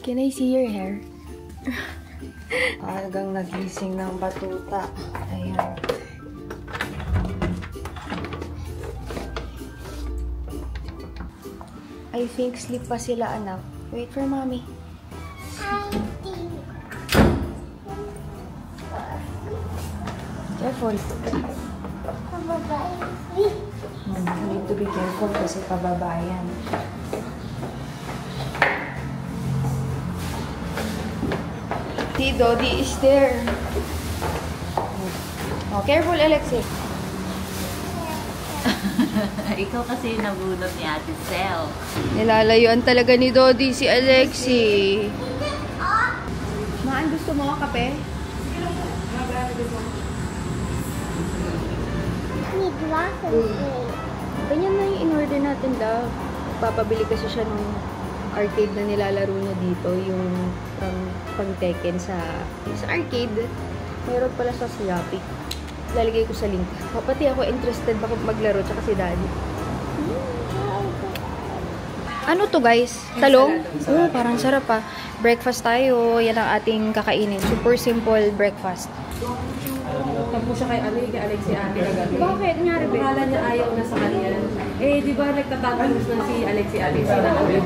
Can I see your hair? Hanggang nagising ng batuta. Ayan. I think sleep pa sila, anak. Wait for mommy. Careful. You need to be careful kasi pababayan. Dodie is there. Oh, careful, Alexei. Ikaw kasi nabunot ni Ate Sel. Nilalayuan talaga ni Dodie si Alexei. Maan, gusto mo kape? Ganyan na yung in-order natin, love. Papabili kasi siya ng arcade na nilalaro niya dito. Yung pang-Tekken sa arcade. Meron pala sa Shopee. Lalagay ko sa link. Pati ako interested baka maglaro tsaka si Daddy. Ano to, guys? Talong? Oh, parang sarap ah. Breakfast tayo. Yan ang ating kakainin. Super simple breakfast. Tapos siya kay Alexei ate na gabi. Bakit? Nangyari ba? Akala niya ayaw na sa kanya. Eh, di ba nagtatatanggos na si Alexei na gabi?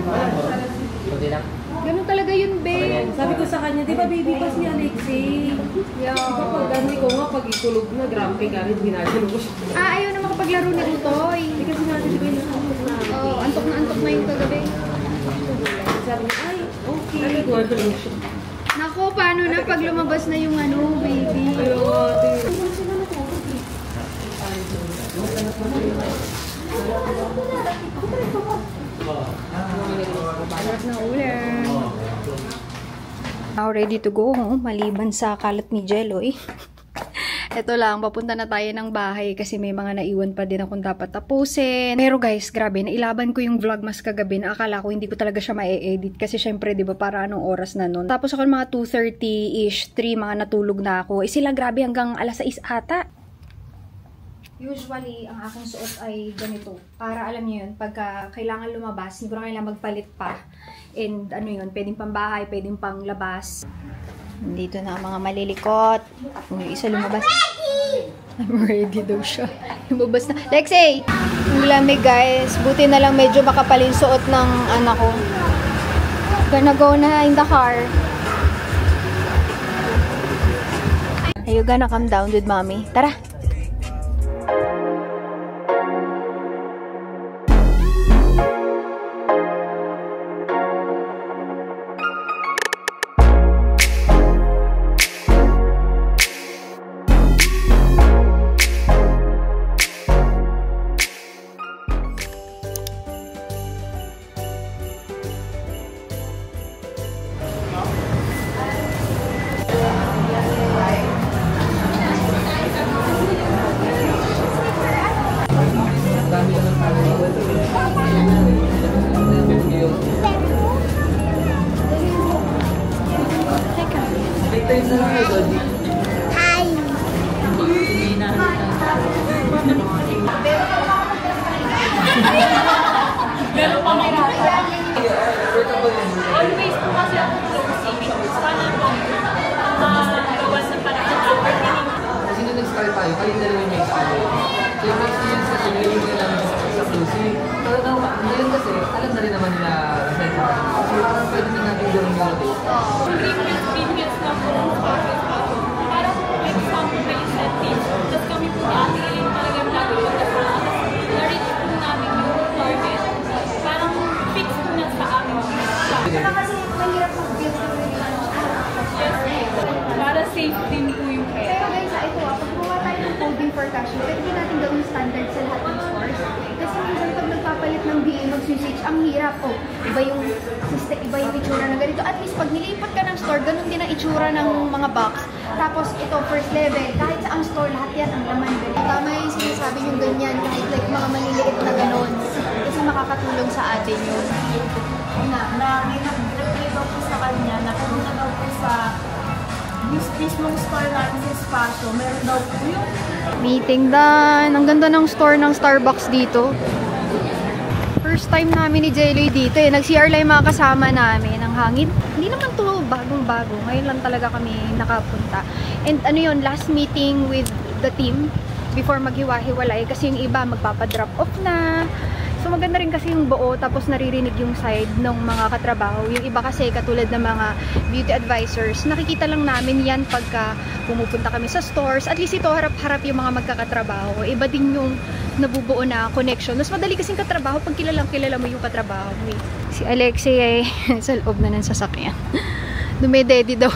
Ganun talaga yun, babe. Sabi ko sa kanya, di ba baby pass ni Alexei? Yeah. Di ba pag gano'n ko nga, pag ikulog na, grumpy ka rin, ginagano ko siya. Ayaw na makapaglaro ni Utoy. Hindi kasi natin di ba yung nakamot na. Oo, antok na yung kagabi. Sabi niya, ay, okay. Gawin siya. Nako, paano na pag lumabas na yung baby? Ayaw, ate. Sarap na ulam. Now ready to go home, maliban sa kalat ni Jello eh. Ito lang, papunta na tayo ng bahay kasi may mga naiwan pa din akong dapat tapusin. Pero guys, grabe, nailaban ko yung vlogmas kagabi na akala ko hindi ko talaga siya ma-edit kasi syempre, di ba, para anong oras na nun. Tapos ako mga 2:30-ish, 3, mga natulog na ako. Eh sila, grabe, hanggang alas 6 ata. Usually, ang aking suot ay ganito. Para alam niyo yun, pagka kailangan lumabas, hindi ko na kailangan magpalit pa. And ano yun, pwedeng pang bahay, pwedeng pang labas. Dito na ang mga malilikot. Yung isa lumabas. I'm ready daw siya. Lumabas na. Lexi! Ang lamig, guys. Buti na lang medyo makapalin suot ng anak ko. Gonna go na in the car. Are you gonna come down with mommy? Tara! Always po kasi ako closing. Sana po gawa sa parang kasi nung nag-start tayo, kayo na rin yung next year. So yung next year kasi nilagay nila namin sa closing. Pero ngayon kasi, alam na rin naman nila kasi parang pwede na natin gawin yung rotate. Experience lang po ng process pa. Parang may example may incentive. Tapos kami po ni Ate Elaine talagang nagawin na sa na-reach po namin yung target. Parang fix po na sa amin. Saka kasi mahirap mag-build ng relationship. Para safe din po yung pera. Pero guys, ito pag gumawa tayo ng coding for cashier, pwede din natin gawin standard sa lahat ng stores. Kasi minsan pag nagpapalit ng BA, mag-switch, ang hirap. Oh, iba yung system, iba yung itsura na ganito. At least pag nilipat ka ng store, ganun din ang itsura ng mga box. Tapos ito, first level, kahit sa ang store, lahat yan ang laman ganito. Tama yung sinasabi yung ganyan, kahit like mga maliliit na ganun. Kasi makakatulong sa atin yun. Nag-reply daw po sa kanya, napunta daw po sa mismong store natin sa Espasyo. Meron daw po yung Meeting done. Ang ganda ng store ng Starbucks dito. First time namin ni Jelly dito eh. Nag-CR lang yung mga kasama namin. Ang hangin. Hindi naman to bagong-bago. Ngayon lang talaga kami nakapunta. And ano yun, last meeting with the team before maghiwa-hiwalay. Kasi yung iba magpapadrop off na. So maganda rin kasi yung buo. Tapos naririnig yung side ng mga katrabaho. Yung iba kasi katulad ng mga beauty advisors. Nakikita lang namin yan pagka pumupunta kami sa stores. At least ito harap-harap yung mga magkakatrabaho. Iba din yung nabubuo na connection. Mas madali kasing katrabaho pag kilala mo yung katrabaho mo. Si Alexei ay sa loob na ng sasakyan. Dumededi daw.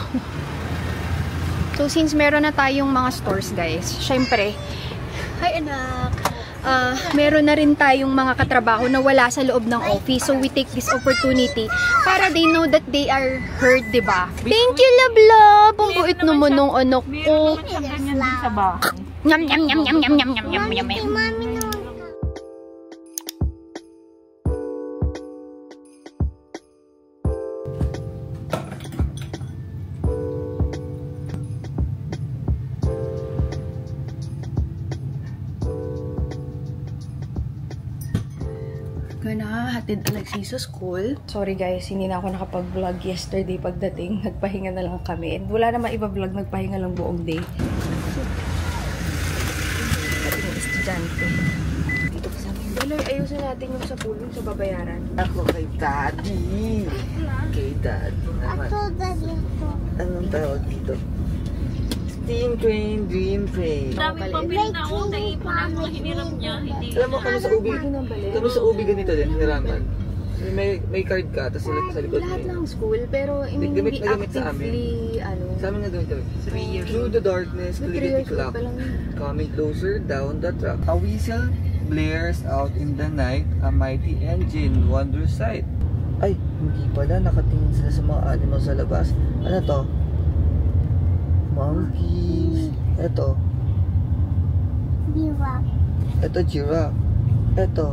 So since meron na tayong mga stores guys, syempre, hi anak! Meron na rin tayong mga katrabaho na wala sa loob ng office. So we take this opportunity para they know that they are heard, diba? Thank you, love! Ang buit naman nung anak ko. Ganyan din sa bahay. Nyam nyam nyam nyam nyam nyam nyam nyam nyam. Hatid Alexei sa school. Sorry guys, hindi na ako nakapag-vlog yesterday pagdating. Nagpahinga na lang kami. And wala naman iba-vlog, nagpahinga lang buong day. Ating estudyante. Dito pa sa amin. Daloy, ayusin natin yung sa pool, yung sa babayaran. Ako kay Daddy. Kay Daddy naman. Ako, Daddy, ako. Anong tawag dito? Steam Train Dream Train. Dami pambili na ako, naipon ang mga hiniram niya. Hindi Alam mo kami sa ubi, ganito din, hiraman. May card ka, tapos sa likod mo Lahat yun. ng school, pero hindi Gamit sa amin. actively, Sa amin na gamit kami. 3 years. Through the darkness, click the clock. Coming closer down the track. A whistle blares out in the night, a mighty engine wanders sight. Ay, hindi pala. Nakatingin sila sa mga animals sa labas. Ano to? Monkeys. Ito. Giraffe. Ito giraffe. Ito.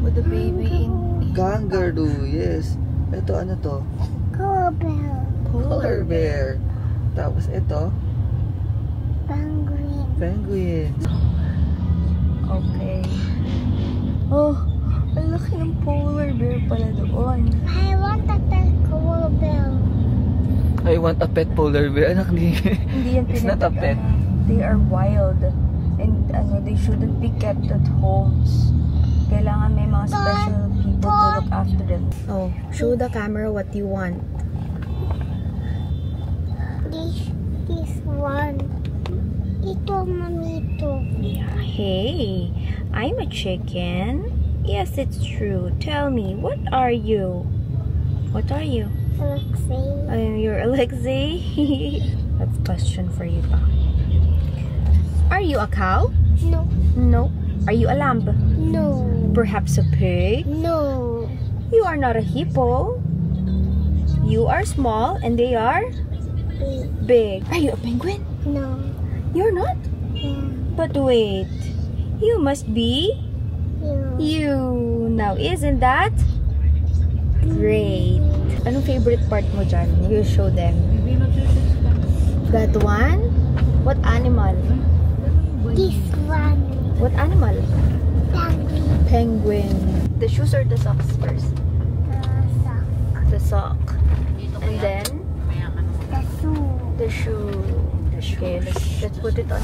With the baby in Kangaroo. Yes. Ito ano to? Koala bear. Polar bear. Tapos ito. Penguin. Penguin. Okay. Oh, ang laki ng polar bear pala doon. I want a pet koala bear. I want a pet polar bear. Anak ni. Hindi yan It's not a pet. They are wild. And they shouldn't be kept at homes. Kailangan may mga special people to look after them. Oh, show the camera what you want. This one. Ito, mamito. Hey, I'm a chicken. Yes, it's true. Tell me, what are you? What are you? Alexei. You're Alexei? That's a question for you pa. Are you a cow? No. No. Are you a lamb? No. Perhaps a pig? No. You are not a hippo. You are small and they are big. Are you a penguin? No. You're not? Yeah. But wait. You must be you. Now, isn't that great? Anong favorite part mo dyan? You show them. That one? What animal? This one. What animal? Penguin. Penguin. The shoes or the socks first? Sock. The sock. And then? The shoe. The shoe. Okay, let's put it on.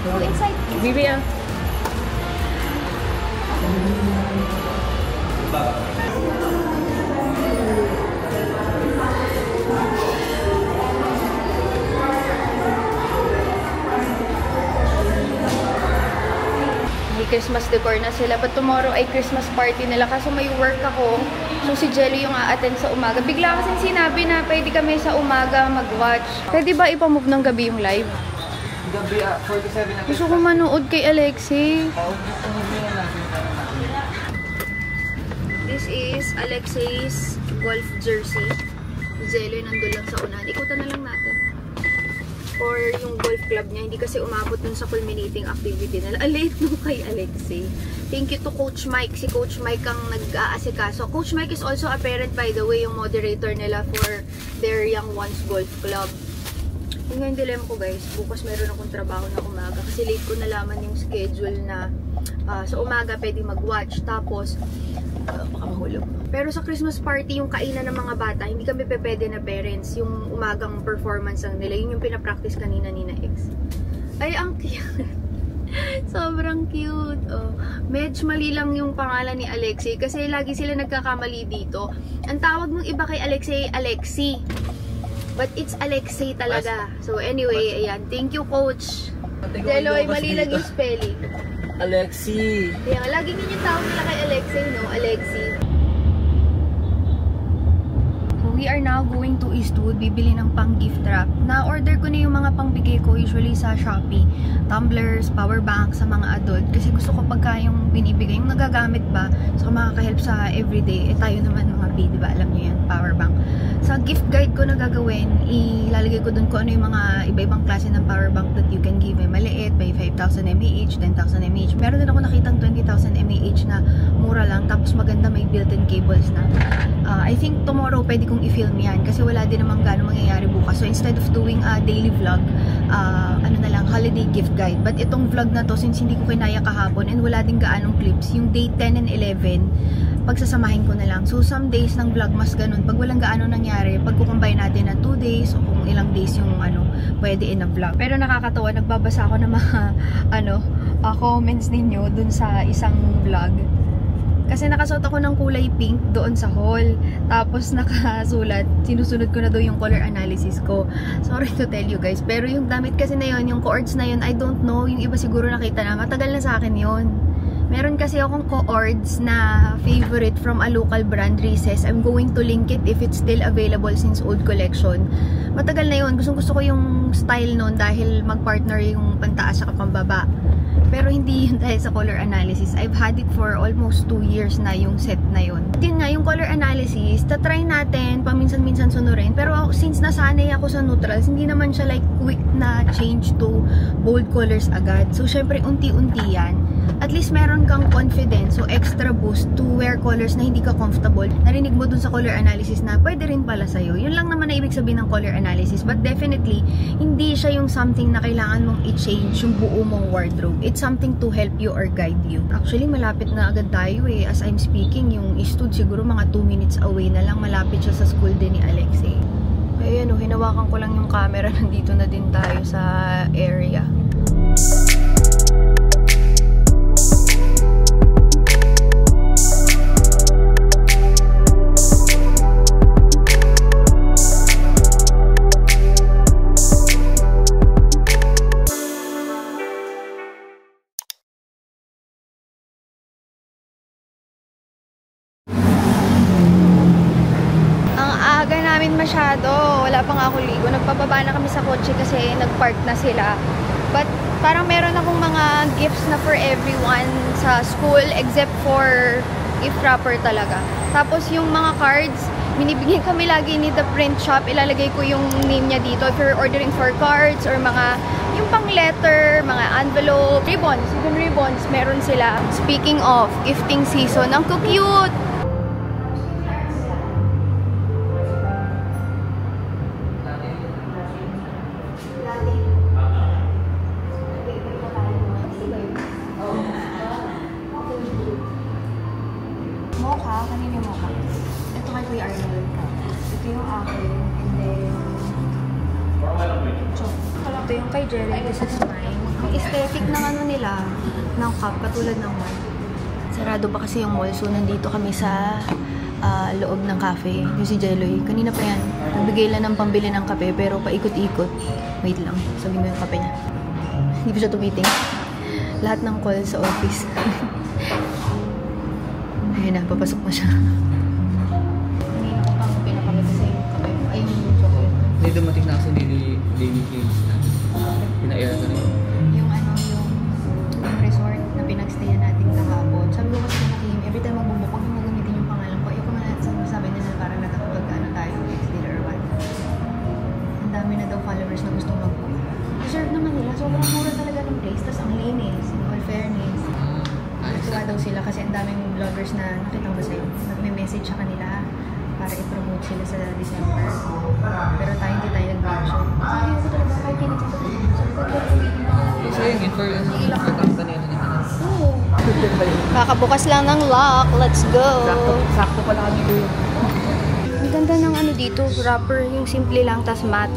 Go inside. Bibi Christmas decor na sila. But tomorrow ay Christmas party nila. Kaso may work ako. So si Jelly yung a-attend sa umaga. Bigla kasi sinabi na pwede kami sa umaga mag-watch. Pwede ba ipamove ng gabi yung live? Gabi, 47 na. Gusto ko manood kay Alexei. This is Alexei's golf jersey. Jelly nandun lang sa unahan. Ikutan na lang natin. Or yung golf club niya. Hindi kasi umabot dun sa culminating activity nila. Late nung kay Alexei. Thank you to Coach Mike. Si Coach Mike ang nag-aasikaso. Coach Mike is also a parent, by the way, yung moderator nila for their Young Ones Golf Club. Yun nga yung dilemma ko, guys. Bukas meron akong trabaho na umaga. Kasi late ko nalaman yung schedule na sa umaga pwede mag-watch. Tapos, baka mahulog. Pero sa Christmas party, yung kainan ng mga bata, hindi kami pwede na parents. Yung umagang performance lang nila. Yun yung pinapractice kanina ni na X. Ay, ang cute. Sobrang cute. Oh. Medj mali lang yung pangalan ni Alexei. Kasi lagi sila nagkakamali dito. Ang tawag ng iba kay Alexei, Alexi. But it's Alexei talaga. So anyway, ayan. Thank you, Coach. Deloy, mali lang yung spelling. Alexi. Kaya lagi yun yung tawag nila kay Alexei, no? Alexi. So we are now going to Eastwood. Bibili ng pang gift wrap. Na-order ko na yung mga pangbigay ko usually sa Shopee. Tumblers, power bank sa mga adult. Kasi gusto ko pagka yung binibigay, yung nagagamit ba, so makaka-help sa everyday. Eh tayo naman mga B, diba? Alam nyo yan, power bank. Sa gift guide ko na gagawin, ilalagay ko dun kung ano yung mga iba-ibang klase ng power bank that you can give. May maliit, may 5,000 mAh, 10,000 mAh. Meron din ako nakitang 20,000 mAh na mura lang. Tapos maganda, may built-in cables na. I think tomorrow pwede kong i-film yan kasi wala din naman gano'ng mangyayari bukas. So instead of doing a daily vlog, ano na lang, holiday gift guide. But itong vlog na to, since hindi ko kinaya kahapon and wala din gaanong clips, yung day 10 and 11, pagsasamahin ko na lang. So some days ng vlog mas ganun. Pag walang gaano nangyari, pag kukumbay natin na 2 days o kung ilang days yung pwede in a vlog. Pero nakakatawa, nagbabasa ako ng mga comments ninyo dun sa isang vlog. Kasi nakasuot ako ng kulay pink doon sa hall. Tapos nakasulat, sinusunod ko na doon yung color analysis ko. Sorry to tell you guys. Pero yung damit kasi na yun, yung cords na yun, I don't know. Yung iba siguro nakita na. Matagal na sa akin yun. Meron kasi akong cords na favorite from a local brand, Reese's. I'm going to link it if it's still available since old collection. Matagal na yun. Gusto ko yung style nun dahil mag-partner yung pantaas sa pambaba. Pero hindi yun dahil sa color analysis. I've had it for almost 2 years na yung set na yun. At yun nga, yung color analysis, tatry natin, paminsan-minsan sunurin. Pero since nasanay ako sa neutrals, hindi naman siya like quick na change to bold colors agad. So, syempre, unti-unti yan. At least meron kang confidence, so extra boost to wear colors na hindi ka comfortable. Narinig mo dun sa color analysis na pwede rin pala sa'yo. Yun lang naman na ibig sabihin ng color analysis. But definitely, hindi siya yung something na kailangan mong i-change yung buo mong wardrobe. It's something to help you or guide you. Actually, malapit na agad tayo eh. As I'm speaking, yung Eastwood siguro mga 2 minutes away na lang. Malapit siya sa school din ni Alexei. Ayan o, hinawakan ko lang yung camera. Nandito na din tayo sa area. Masyado. Wala pa nga ako ligo. Nagpababa na kami sa kotse kasi nagpark na sila. But parang meron akong mga gifts na for everyone sa school except for gift wrapper talaga. Tapos yung mga cards, binibigyan kami lagi ni The Print Shop. Ilalagay ko yung name niya dito. If you're ordering for cards or mga yung pang letter, mga envelope, ribbons, even ribbons, meron sila. Speaking of gifting season, ang cute! Ito yung kay Jerry, this is mine. Ang aesthetic ng ano nila, ng cup, katulad ng one. Sarado pa kasi yung mall, so nandito kami sa loob ng cafe. Yung si Jeloy, kanina pa yan. Nagbigay lang ng pambili ng kape, pero paikot-ikot. Wait lang, sabihin mo yung kape niya. Hindi pa siya tumiting. lahat ng call sa office. Ayun na, papasok na siya. Kanina ko pang pinakamit sa yung kape mo. Ay, yung chocolate. Hindi dumating na ako sa daily case na. Pina-air ko na yun. Yung resort na pinagstayan natin kahapon. Sabi ko kasi na Kim, every time magbubuk, huwag yung magamitin yung pangalan ko. Ayoko man natin sabi nila parang nakakapag-ano tayo, ex-dealer or what. Ang dami na daw followers na gustong mag-book. Deserve naman nila. Sobrang mura talaga ng place. Tapos ang linis, in all fairness. Natuwa daw sila kasi ang daming vloggers na nakita mo sa'yo. Nagme-message sa kanila para i-promote sila sa December. Pero tayo hindi tayo nag-show. Sabi ko talaga kahit kinitsa ko. So yun, for company ano naman. Oo. Kakabukas lang ng lock. Let's go. Sakto pala kami doon. Ang ganda ng ano dito, wrapper, yung simple lang, tas matte.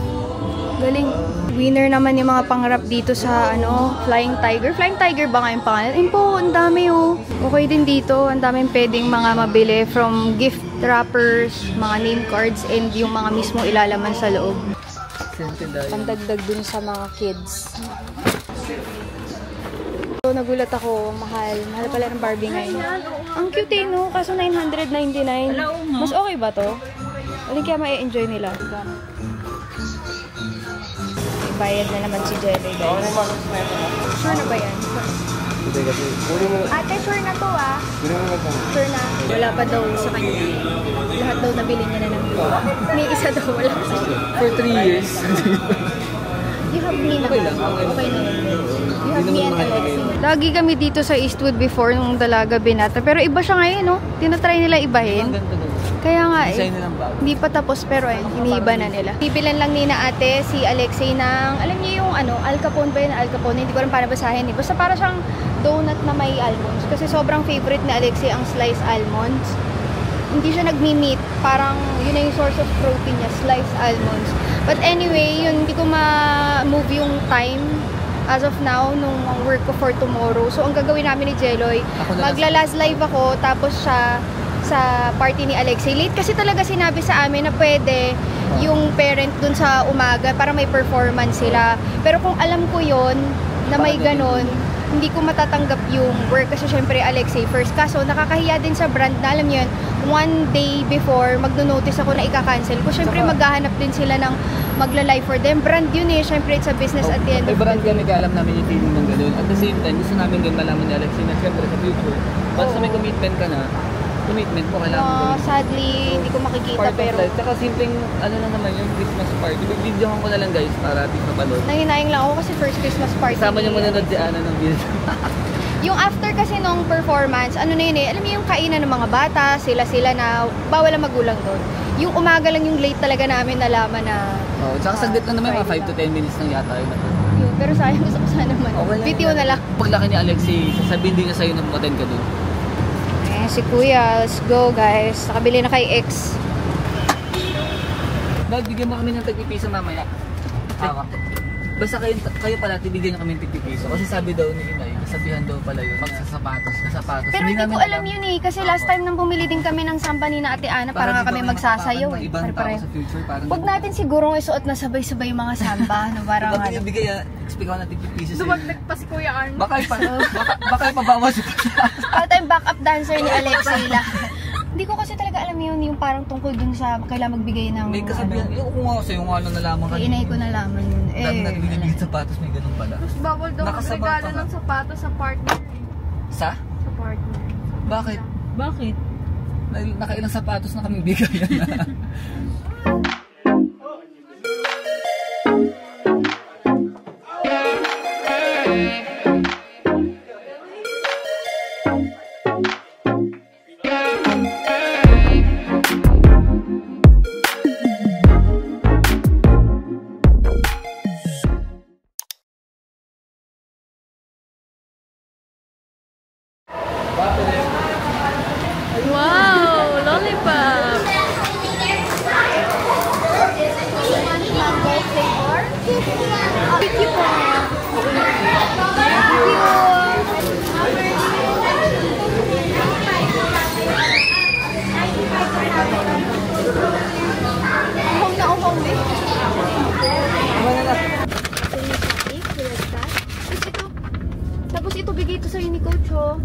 Galing. Winner naman yung mga pangarap dito sa Flying Tiger. Flying Tiger ba nga yung pangalan? Ayun po, ang dami oh. Okay din dito, ang daming pwedeng mga mabili from gift wrappers, mga name cards, and yung mga mismo ilalaman sa loob. Pandagdag dun sa mga kids. So, nagulat ako, mahal. Mahal pala ng Barbie ngayon. Ang cute eh, no? Kaso $999. Mas okay ba to? Alin kaya ma-enjoy nila? Bayad na naman si Jelly, guys. Sure na ba yan? Ate, sure na to ah. Sure na. Wala pa daw sa kanya. Lahat daw nabili niya na ng blue. May isa daw wala sa kanya. For 3 years. You have me na. Okay lang. Okay na yun. You have me and Alexi. Lagi kami dito sa Eastwood before nung dalaga binata. Pero iba siya ngayon, no? Tinatry nila ibahin. Kaya nga eh. Hindi pa tapos pero eh, iniiba na nila. Bibilan lang ni na ate si Alexei ng, alam niyo yung Al Capone ba yun? Al Capone, hindi ko rin paano basahin eh. Basta para siyang donut na may almonds. Kasi sobrang favorite ni Alexei ang sliced almonds. Hindi siya nagmi-meat. Parang yun na yung source of protein niya, sliced almonds. But anyway, yun, hindi ko ma-move yung time as of now nung work ko for tomorrow. So ang gagawin namin ni Jeloy, magla-last live ako tapos siya sa party ni Alexei. Late kasi talaga sinabi sa amin na pwede yung parent dun sa umaga para may performance sila. Pero kung alam ko yon na may ganon, hindi ko matatanggap yung work kasi syempre Alexei first. Kaso nakakahiya din sa brand na alam nyo yun, one day before magno-notice ako na ika-cancel ko. Syempre maghahanap din sila ng magla-live for them. Brand yun eh. Syempre it's a business at the end of the day. May brand kami kaya alam namin yung feeling ng gano'n. At the same time, gusto namin din malaman ni Alexei na syempre sa future. Once na may commitment ka na, commitment po kailangan gawin. Sadly, hindi ko makikita pero Tsaka simpleng ano lang naman yung Christmas party. Bibidyohan ko na lang guys para at least mapanood. nanginayang lang ako kasi first Christmas party. Kasama niyo manonood si Ana ng video. Yung after kasi nung performance, ano na yun eh, alam mo yung kainan ng mga bata, sila na bawal ang magulang doon. Yung umaga lang yung late talaga namin nalaman na Tsaka saglit lang naman, mga 5 to 10 minutes lang yata yun. Pero sayang gusto ko sana naman. Video na lang. Paglaki ni Alexei, sasabihin din niya sa'yo na mag-attend ka doon. Si Kuya, let's go guys. Nakabili na kay X. Dad, bigyan mo kami ng tagpipiso mamaya. Basta kayo pala, bigyan niyo kami ng tagpipiso. Kasi sabi daw ni Inay, sabihan daw pala yun. Pag sa sapatos. Pero hindi ko alam yun eh. Kasi last time nang bumili din kami ng samba ni na Ate Ana, para nga kami magsasayaw eh. Ibang tao sa future. Huwag natin siguro isuot na sabay-sabay yung mga samba. No, parang Pag bigay, expect ko ng tagpipiso sa'yo. Dumagdag pa si Kuya Arn. Baka ipabawas yung para tayong backup dancer ni Alexei lang. Hindi ko kasi talaga alam yun, yung parang tungkol dun sa kailangan magbigay ng may kasabihan, yung kung ako sa'yo, kung ano nalaman ka. Inay ko nalaman yun. Nagbigay sapatos, may ganun pala. Mas bawal daw magregalo ng sapatos sa partner. Sa? Sa partner. Bakit? Bakit? Nakailang sapatos na kaming bigayan na. Wow! Lollipop! Tapos ito, bigay ito sa'yo ni Coach, oh.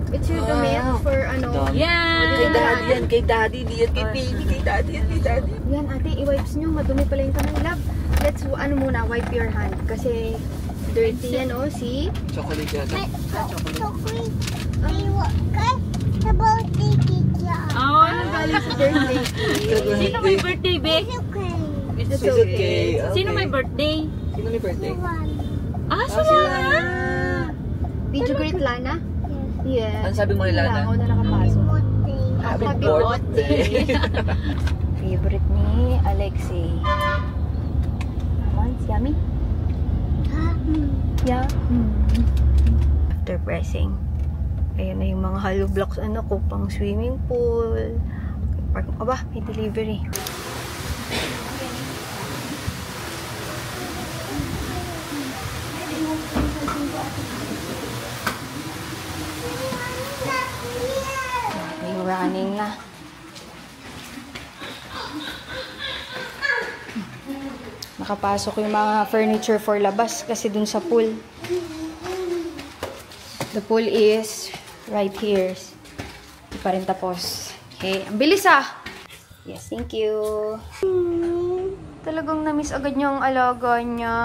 It's your damit for ano. Yeah! Kay daddy yan, kay daddy. Di yan kay baby, kay daddy yan, kay daddy. Yan, ate, i-wipes nyo. Madumi pala yung kamay, love. Let's, ano muna, wipe your hand. Kasi, dirty yan, oh. See? Chocolate yan. Chocolate. I want the birthday cake. Oh, Galing sa birthday. sino may birthday, be? Okay. It's It's okay. Sino may birthday? Sino may birthday? One. Ah, sila! Did you greet Lana? Yes. Ano sabi mo kay Lana? Ako na nakapasok. Birthday. Happy Happy birthday. Favorite ni Alexei. Once, yummy? Yeah. After pressing, ayan na yung mga hollow blocks ano ko, pang swimming pool. Aba, may delivery. Yung running na. Nakapasok yung mga furniture for labas kasi dun sa pool. The pool is right here. Hindi pa rin tapos. Okay, ang bilis ah! Yes, thank you. Talagang na-miss agad niya ang alaga niya.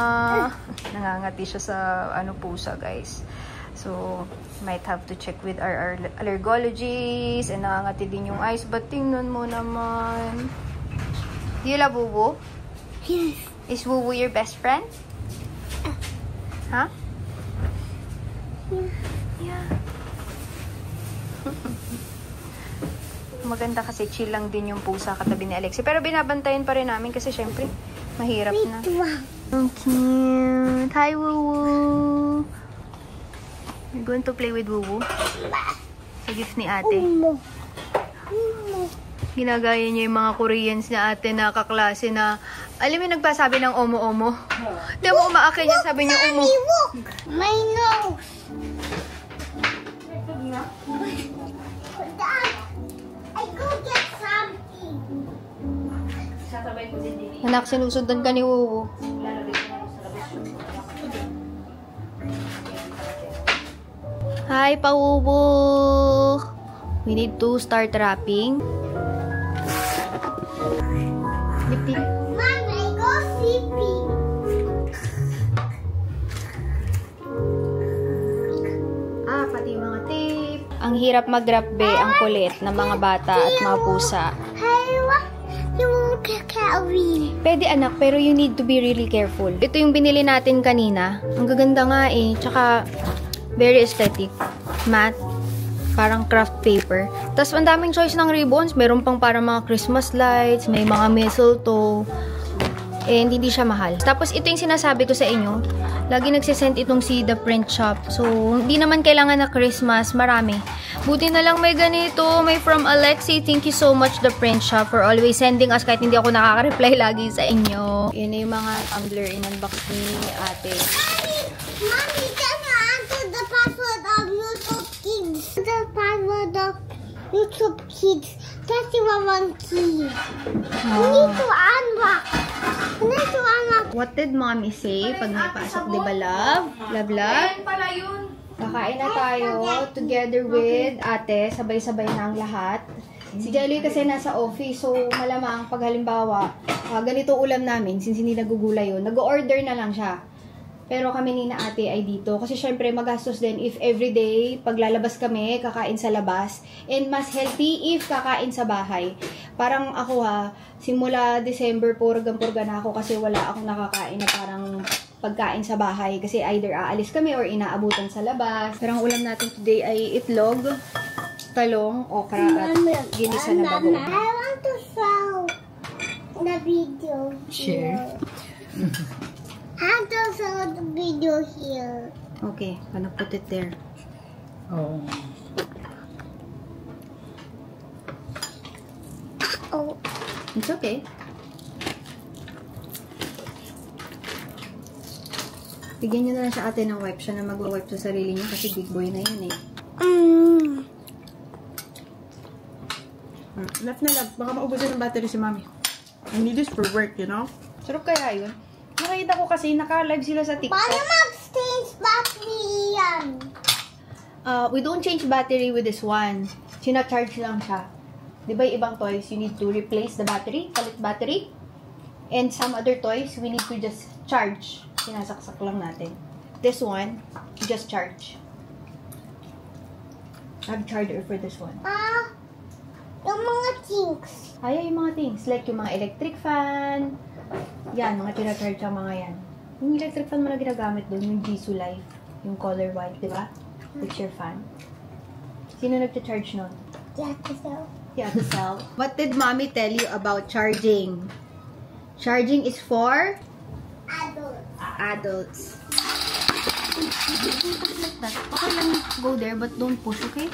Nangangati siya sa pusa, guys. So, might have to check with our allergologist. And nangangati din yung eyes. But tingnan mo naman. Do you love Wuwu? Yes. Is Wuwu your best friend? Huh? Yeah. Maganda kasi chill lang din yung pusa katabi ni Alexei. Pero binabantayan pa rin namin kasi syempre mahirap na. Ang cute. Hi, Wuwu. You're going to play with Wuwu? Sa gift ni ate. Ginagaya niya yung mga Koreans na ate na kaklase na alam mo yung nagpasabi ng omo-omo? Di mo umaakay niya sabi niya omo. My nose. Dad, I go get something. Anak, sinusundan ka ni Wuwu. Hi, Pa-Wuwu! We need to start wrapping. Lipstick. Mom, I go sleeping. Pati yung mga tape. Ang hirap mag-wrap, be, ang kulit ng mga bata at mga pusa. Hey, what? You won't carry. Pwede anak, pero you need to be really careful. Ito yung binili natin kanina. Ang gaganda nga eh. Tsaka, very aesthetic. Matte. Parang craft paper. Tapos, ang daming choice ng ribbons. Meron pang parang mga Christmas lights. May mga mistletoe. And hindi siya mahal. Tapos, ito yung sinasabi ko sa inyo. Lagi nagsisend itong si The Print Shop. So, hindi naman kailangan na Christmas. Marami. Buti na lang may ganito. May from Alexei. Thank you so much, The Print Shop, for always sending us kahit hindi ako nakaka-reply lagi sa inyo. Yun na yung mga tumbler in-unbox ni ate. Mommy, can you answer the password of YouTube Kids? The password of YouTube Kids. 31 key. You need to unlock. You need to unlock. What did mommy say pag may pasok, di ba, love? Love, love? Kakain na tayo together with ate. Sabay-sabay na ang lahat. Si Jelly kasi nasa office. So, malamang pag halimbawa, ganito ulam namin, since hindi nagugulay yun, nag-order na lang siya. Pero kami ni na ate ay dito. Kasi syempre magastos din if everyday, paglalabas kami, kakain sa labas. And mas healthy if kakain sa bahay. Parang ako simula December, purga na ako kasi wala akong nakakain na parang pagkain sa bahay. Kasi either aalis kami or inaabutan sa labas. Pero ang ulam natin today ay itlog, talong, okra, at ginisa na bago. I want to show the video. Share. How to show the video here? Okay, gonna put it there. Oh. Oh, It's okay. Bigyan nyo na lang siya ate ng wipe. Siya na mag-wipe sa sarili niya kasi big boy na yun eh. Left na love. Baka maubusin ng battery si mami. I need this for work, you know? Sarap kaya yun. Nakita ko kasi naka-live sila sa TikTok. paano mag-stage battery yan? We don't change battery with this one. Sina-charge lang siya. Di ba yung ibang toys, you need to replace the battery, palit battery. And some other toys, we need to just charge. Sinasaksak lang natin. This one, you just charge. I have charger for this one. Yung mga things. Ay, yung mga things. Like yung mga electric fan. Yan, mga tina-charge ang mga yan. Yung electric fan mo na ginagamit doon, yung Jisoo Life. Yung color white, di ba? Picture fan. Sino nagcha-charge nun? Yeah, the cell. What did mommy tell you about charging? Charging is for? Adults. Like that. Okay lang, go there, but don't push, okay?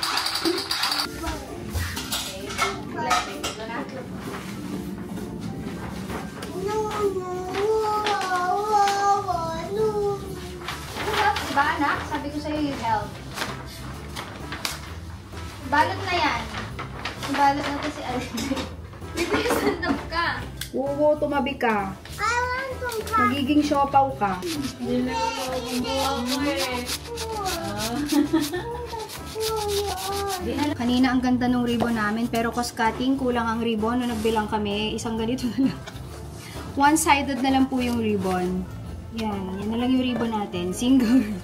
Diba anak? Sabi ko sa'yo yung help. Balot na yan. Balot na to si Alexei. Bibili sandok ka. Oo, tumabi ka. I want some pie. Magiging siopaw ka. Kanina ang ganda ng ribbon namin, pero cost cutting, kulang ang ribbon. Nung nagbilang kami, isang ganito na lang. One-sided na lang po yung ribbon. Yan na lang yung ribbon natin. Single.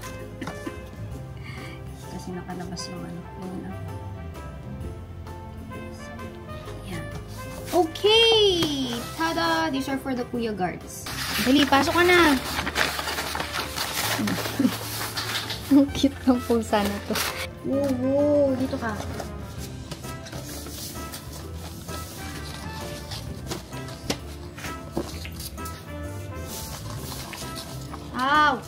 Kasi nakalabas yung ano. Yan. Okay! Tada! These are for the Kuya Guards. Dali, pasok ka na! Ang cute ng pusa na to. Woo! Dito ka. Ow!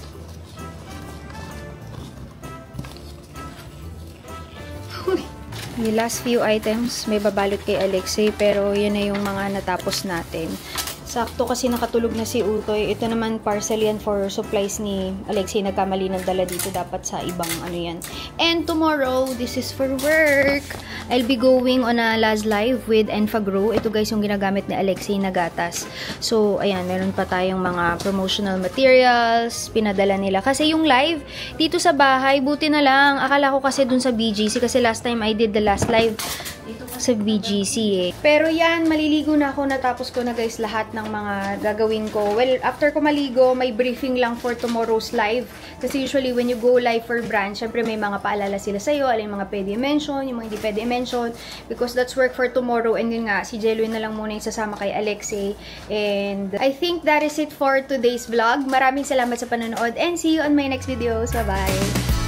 Yung last few items, may babalot kay Alexei, pero yun na yung mga natapos natin. Sakto kasi nakatulog na si Utoy. Ito naman parcel yan for supplies ni Alexei. Nagkamali ng dala dito. Dapat sa ibang ano yan. And tomorrow, this is for work. I'll be going on a last live with Enfagrow. Ito guys yung ginagamit ni Alexei na gatas. So, ayan. Meron pa tayong mga promotional materials. Pinadala nila. Kasi yung live dito sa bahay, buti na lang. Akala ko kasi dun sa BGC. Kasi last time I did the last live dito sa BGC eh. Pero yan, maliligo na ako. Natapos ko na guys lahat ng mga gagawin ko. Well, after ko maligo, may briefing lang for tomorrow's live. Kasi usually when you go live for brand, syempre may mga paalala sila sa'yo. Alin yung mga pwede mention, yung mga hindi pwede mention. Because that's work for tomorrow. And yun nga, si Jeloy na lang muna yung sasama kay Alexei. And I think that is it for today's vlog. Maraming salamat sa panonood. And see you on my next videos. Bye-bye!